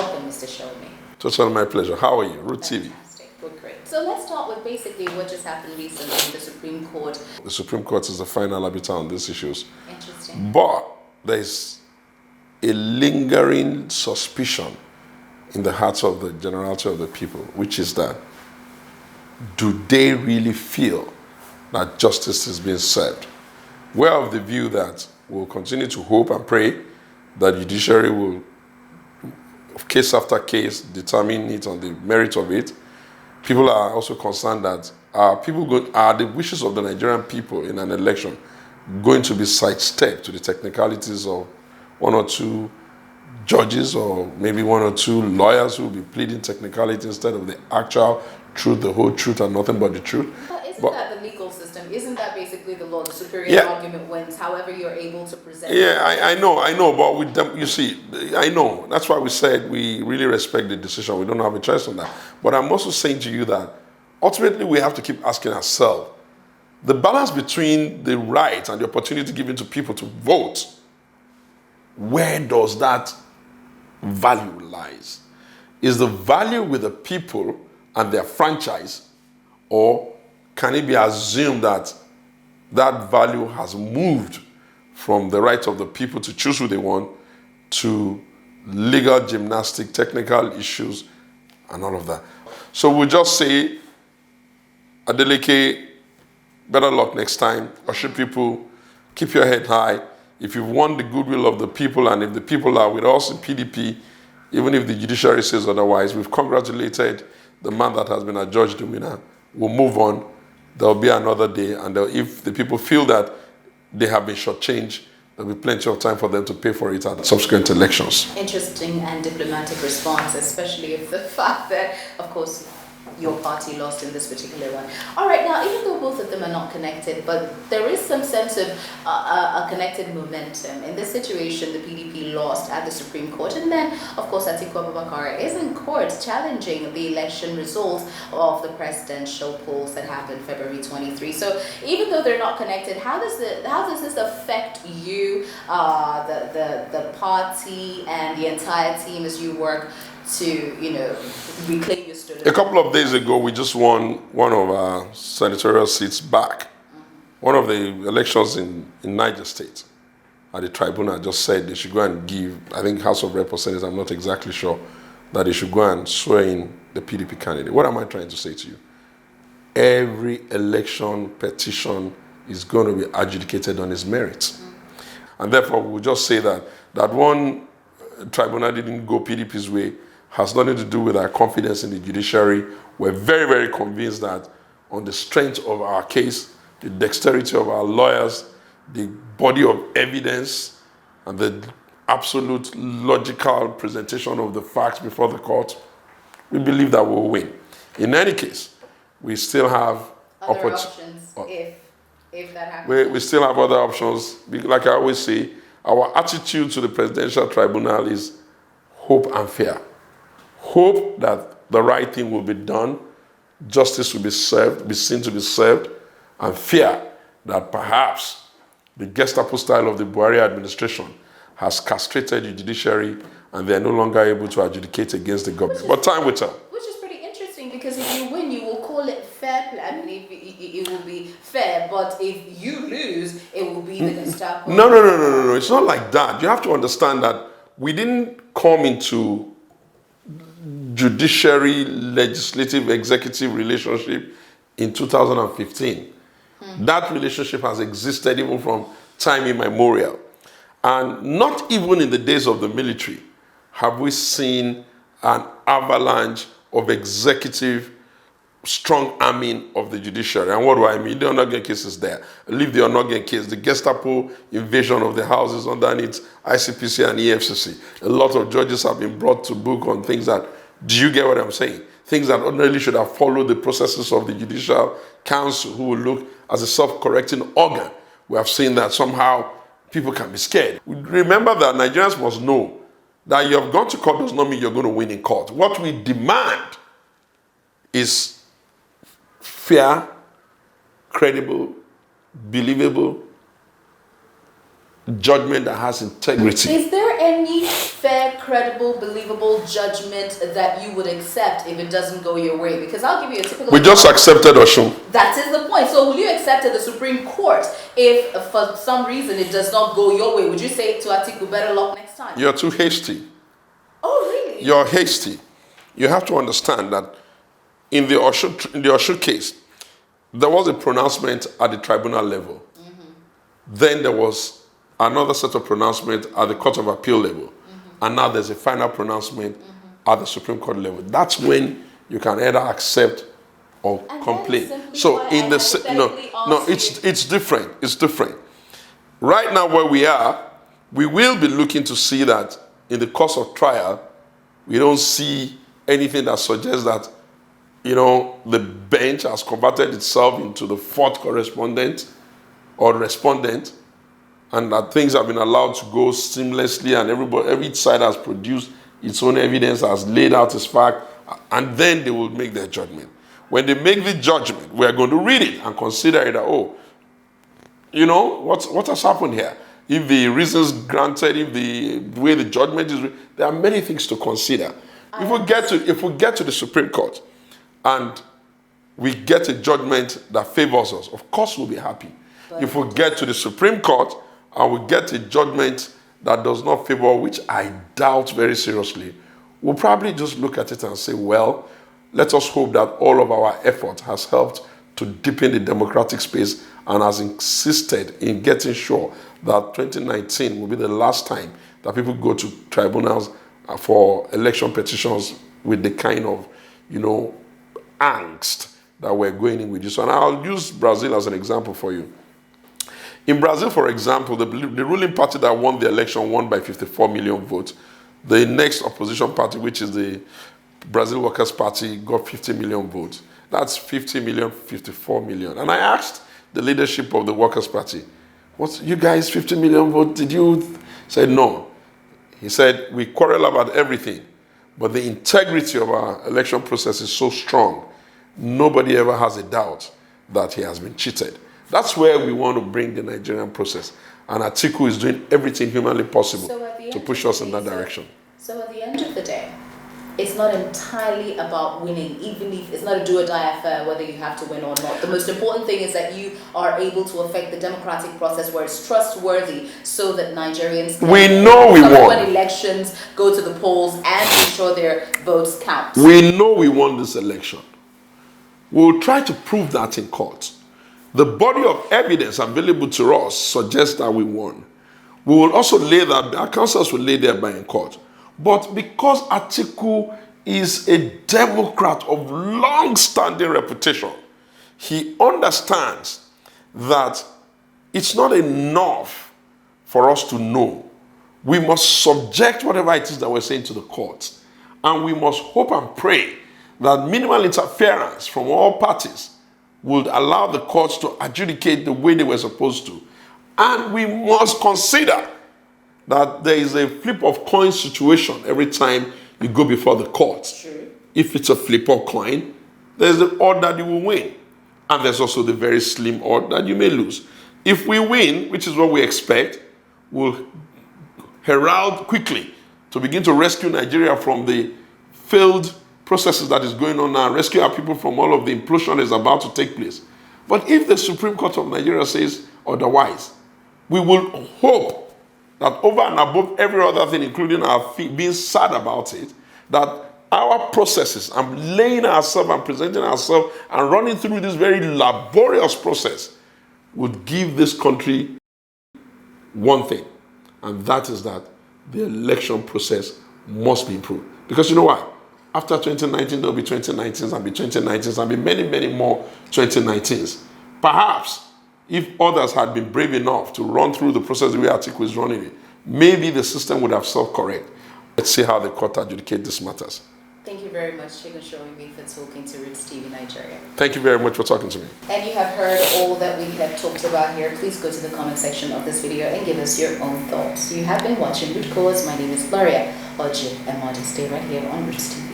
Welcome, Mr. Sowunmi. Totally my pleasure. How are you? Rootstv. Fantastic. Good, great. So let's start with basically what just happened recently in the Supreme Court. The Supreme Court is the final arbiter on these issues. Interesting. But there's a lingering suspicion in the hearts of the generality of the people, which is that do they really feel that justice is being served? We're of the view that we'll continue to hope and pray that the judiciary will, case after case, determine it on the merit of it. People are also concerned that are the wishes of the Nigerian people in an election going to be sidestepped to the technicalities of one or two judges or maybe one or two lawyers who will be pleading technicality instead of the actual truth, the whole truth, and nothing but the truth. But isn't that the legal system? Isn't that basically the law? The superior argument wins, however you're able to present it. Yeah, I know, but with them, you see, I know. That's why we said we really respect the decision. We don't have a choice on that. But I'm also saying to you that ultimately we have to keep asking ourselves, the balance between the right and the opportunity given to people to vote, where does that value lies? Is the value with the people and their franchise, or can it be assumed that that value has moved from the right of the people to choose who they want to legal gymnastic, technical issues, and all of that? So we'll just say, Adeleke, better luck next time. Worship people, keep your head high. If you've won the goodwill of the people, and if the people are with us in PDP, even if the judiciary says otherwise, we've congratulated the man that has been adjudged the winner. We'll move on. There'll be another day, and if the people feel that they have been shortchanged, there'll be plenty of time for them to pay for it at subsequent elections. Interesting and diplomatic response, especially if the fact that, of course, your party lost in this particular one. All right, now, even though both of them are not connected, but there is some sense of a connected momentum. In this situation, the PDP lost at the Supreme Court, and then, of course, Atiku Abubakar is in court challenging the election results of the presidential polls that happened February 23. So even though they're not connected, how does this affect you, the party, and the entire team as you work to, reclaim your story? A couple of days ago, we just won one of our senatorial seats back. One of the elections in Niger State. And the tribunal just said they should go and give, I think House of Representatives, I'm not exactly sure, that they should go and swear in the PDP candidate. What am I trying to say to you? Every election petition is going to be adjudicated on its merits. And therefore, we'll just say that one tribunal didn't go PDP's way has nothing to do with our confidence in the judiciary. We're very, very convinced that on the strength of our case, the dexterity of our lawyers, the body of evidence, and the absolute logical presentation of the facts before the court, we believe that we'll win. In any case, we still have other options if that happens. We still have other options. Like I always say, our attitude to the Presidential Tribunal is hope and fear. Hope that the right thing will be done, justice will be served, be seen to be served, and fear that perhaps the Gestapo style of the Buhari administration has castrated the judiciary and they're no longer able to adjudicate against the government. But time will tell. Which is pretty interesting, because if you win, you will call it fair play. I mean, it will be fair, but if you lose, it will be the Gestapo. No. It's not like that. You have to understand that we didn't come into judiciary, legislative, executive relationship in 2015. That relationship has existed even from time immemorial. And not even in the days of the military have we seen an avalanche of executive strong arming of the judiciary. And what do I mean? The Onogen case is there. Leave the Onogen case, the Gestapo invasion of the houses underneath ICPC and EFCC. A lot of judges have been brought to book on things that, do you get what I'm saying? Things that ordinarily should have followed the processes of the Judicial Council, who will look as a self-correcting organ. We have seen that somehow people can be scared. Remember that Nigerians must know that you have gone to court does not mean you're going to win in court. What we demand is fair, credible, believable judgment that has integrity. Is there any fair, credible, believable judgment that you would accept if it doesn't go your way? Because I'll give you a typical... We just accepted Oshun. That is the point. So will you accept at the Supreme Court if for some reason it does not go your way? Would you say to Atiku, better luck next time? You're too hasty. Oh, really? You're hasty. You have to understand that in the Oshun case, there was a pronouncement at the tribunal level. Then there was another set of pronouncement at the Court of Appeal level. And now there's a final pronouncement at the Supreme Court level. That's when you can either accept or complain. So in the it's different. It's different. Right now where we are, we will be looking to see that in the course of trial, we don't see anything that suggests that, the bench has converted itself into the fourth correspondent or respondent, and that things have been allowed to go seamlessly, and every side has produced its own evidence, has laid out its fact, and then they will make their judgment. When they make the judgment, we are going to read it and consider it that, what has happened here? If the reasons granted, if the way the judgment is, there are many things to consider. If we get to the Supreme Court and we get a judgment that favors us, of course we'll be happy. But if we get to the Supreme Court and we get a judgment that does not favor, which I doubt very seriously, we'll probably just look at it and say, well, let us hope that all of our effort has helped to deepen the democratic space and has insisted in getting sure that 2019 will be the last time that people go to tribunals for election petitions with the kind of, angst that we're going in with this. And I'll use Brazil as an example for you. In Brazil, for example, the ruling party that won the election won by 54 million votes. The next opposition party, which is the Brazil Workers' Party, got 50 million votes. That's 50 million, 54 million. And I asked the leadership of the Workers' Party, "What, you guys, 50 million votes, did you?" Said no. He said, "We quarrel about everything, but the integrity of our election process is so strong, nobody ever has a doubt that he has been cheated." That's where we want to bring the Nigerian process. And Atiku is doing everything humanly possible to push us in that direction. So at the end of the day, it's not entirely about winning, even if it's not a do or die affair whether you have to win or not. The most important thing is that you are able to affect the democratic process where it's trustworthy so that Nigerians can when elections go to the polls and ensure their votes count. We know we won this election. We'll try to prove that in court. The body of evidence available to us suggests that we won. We will also lay that, our counsels will lay thereby in court. But because Atiku is a Democrat of long-standing reputation, he understands that it's not enough for us to know. We must subject whatever it is that we're saying to the courts. And we must hope and pray that minimal interference from all parties would allow the courts to adjudicate the way they were supposed to. And we must consider that there is a flip of coin situation every time you go before the courts. True. If it's a flip of coin, there's the odd that you will win. And there's also the very slim odd that you may lose. If we win, which is what we expect, we'll herald quickly to begin to rescue Nigeria from the failed processes that is going on now, rescue our people from all of the implosion that is about to take place. But if the Supreme Court of Nigeria says otherwise, we will hope that over and above every other thing, including our being sad about it, that our processes and laying ourselves and presenting ourselves and running through this very laborious process would give this country one thing, and that is that the election process must be improved. Because you know why? After 2019, there'll be 2019s and be 2019s and be many, many more 2019s. Perhaps if others had been brave enough to run through the process the way Atiku is running it, maybe the system would have self-correct. Let's see how the court adjudicate these matters. Thank you very much, Segun Sowunmi, for talking to Rootstv Nigeria. Thank you very much for talking to me. And you have heard all that we have talked about here. Please go to the comment section of this video and give us your own thoughts. You have been watching Root Cause. My name is Gloria Oji, and Stay right here on Rootstv.